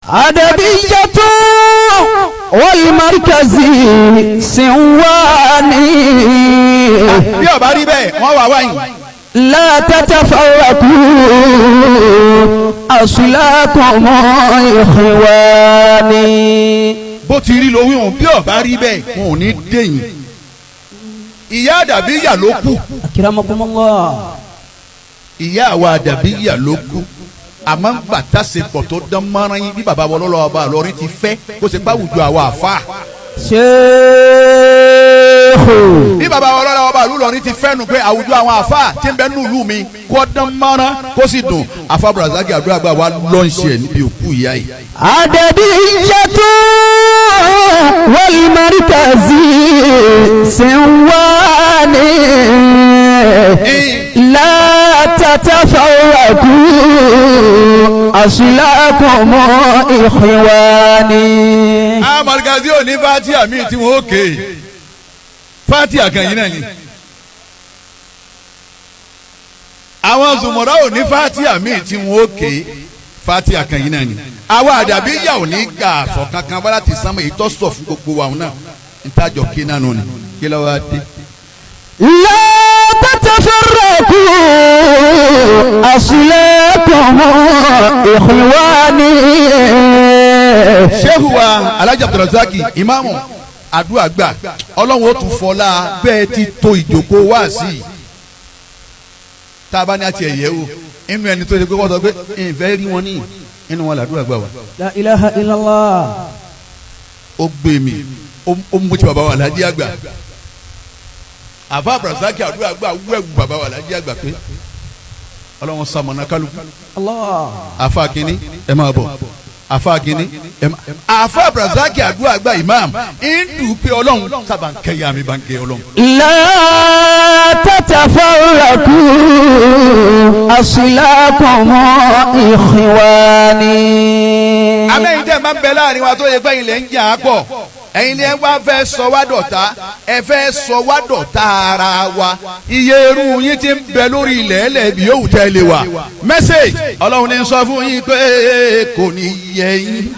Adabiyah wal Markazyuin sinwani. Bí ó bá rí bẹ́ẹ̀ wọ́n wà wáyìn. La tatafarraqu aslakum ikhwani. Bó ti rí lówí wọn bí ó bá rí bẹ́ẹ̀ wọn ò ní dẹ̀yìn. Ìyá Adabiyah ló kù. Akramakumullah. Ìyá àwa Adabiyah ló kù. Àmọ́ gbàtà ṣe pọ̀ tó dán mọ́rán yín bí bàbá wọlọ́lọ́ ọba àlọ́rin ti fẹ́ kó ṣe pàwùjọ àwa àfa. Bí bàbá wọlọ́lọ́ ọba àlọ́rin ti fẹ́ nu pé àwùjọ àwọn àfa tí ń bẹ nínú ìlú mi kó dán mọ́rán kó sì dùn. Àfa Marikazyuin àdúrà gbà wá lọ́ọ̀ṣì ẹ̀ níbi òkú ìyá yìí. Adabiyah wal Markazyuin sinwani. La tatafarraqu aslakum ikhwani. Marikazyuin ní Fatiha mi tí wọ́n ó ké Fatiha kan yìí náà ni. Àwọn Zumura ò ní Fatiha mi tí wọ́n ó ké Fatiha kan yìí náà ni. Àwa Adabiyah ò ní gbà sọ kankan wá láti sánmọ̀ èyí tó sọ fún gbogbo wa náà ntájọ kí náà nù ni kí ló wá dé. La tatafarraqu aslakum ikhwani. Shehu wa Alhaji Abdulrazaki Imamu àdúrà gbà Ọlọ́run ó tún fọlá bẹ́ẹ̀ ti tó ìjókòó wá sí i. Tá a bá ní àti ẹ̀yẹ́ o inú ẹni tó ṣe pé wọ́n sọ pé ìfẹ́ rí wọn ní inú wọn làdúrà gbà wá. La ilaha illallah. Ó gbé mi ó mú ti bàbá wa Alhaji àgbà. Àfa Abdulrazaki àdúrà gbà wẹ́ẹ̀wù bàbá wa Alhaji àgbà pé Ọlọ́run sàmọ̀nà kálukú. Àfa kínní ẹ máa bọ̀. Àfa kínní ẹ máa. Àfa Abdulrazaki àdúrà gbà imam ìdù pé Ọlọ́run sábà ń kẹ́ ya mi bá ń kẹ́ Ọlọ́run. La tatafarraqu aslakum ikhwani. Amẹ́yìn tẹ́ máa ń bẹ láàrin wa tó yẹ pé ilẹ̀ ń jà á pọ̀. Ẹ̀yin ni ẹ wá fẹ́ sọ wá dọ̀tá ẹ fẹ́ sọ wá dọ̀tá ara wa iye irú yín ti ń bẹ lórí ilẹ̀ ẹlẹ́bi yóò tẹ́ lé wa mẹ́sẹ̀gì Ọlọ́run ní sọ fún yín pé kò ní yẹ yín.